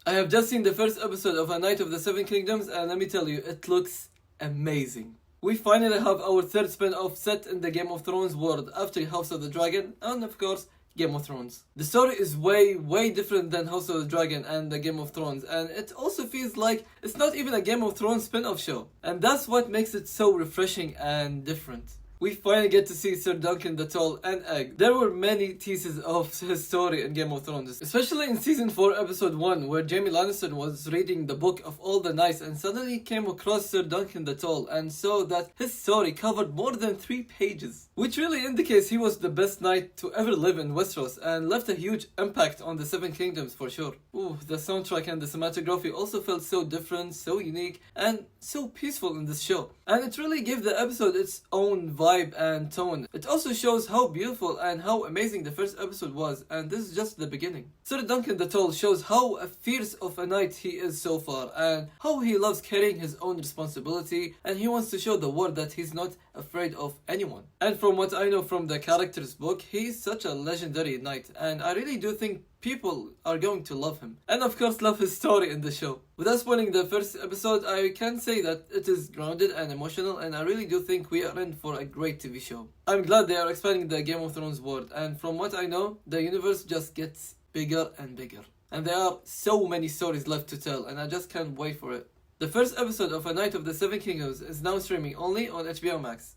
I have just seen the first episode of A Knight of the Seven Kingdoms, and let me tell you, it looks amazing. We finally have our third spin-off set in the Game of Thrones world after House of the Dragon and of course Game of Thrones. The story is way different than House of the Dragon and the Game of Thrones, and it also feels like it's not even a Game of Thrones spin-off show. And that's what makes it so refreshing and different. We finally get to see Sir Duncan the Tall and Egg. There were many teases of his story in Game of Thrones, especially in Season 4 Episode 1, where Jaime Lannister was reading the Book of All the Knights and suddenly came across Sir Duncan the Tall and saw that his story covered more than 3 pages, which really indicates he was the best knight to ever live in Westeros and left a huge impact on the Seven Kingdoms for sure. Ooh, the soundtrack and the cinematography also felt so different, so unique, and so peaceful in this show. And it really gave the episode its own vibe and tone. It also shows how beautiful and how amazing the first episode was, and this is just the beginning. Sir Duncan the Tall shows how fierce of a knight he is so far, and how he loves carrying his own responsibility, and he wants to show the world that he's not afraid of anyone. And from what I know from the character's book, he's such a legendary knight, and I really do think people are going to love him. And of course love his story in the show. Without spoiling the first episode, I can say that it is grounded and emotional, and I really do think we are in for a great TV show. I'm glad they are expanding the Game of Thrones world, and from what I know, the universe just gets bigger and bigger. And there are so many stories left to tell, and I just can't wait for it. The first episode of A Knight of the Seven Kingdoms is now streaming only on HBO Max.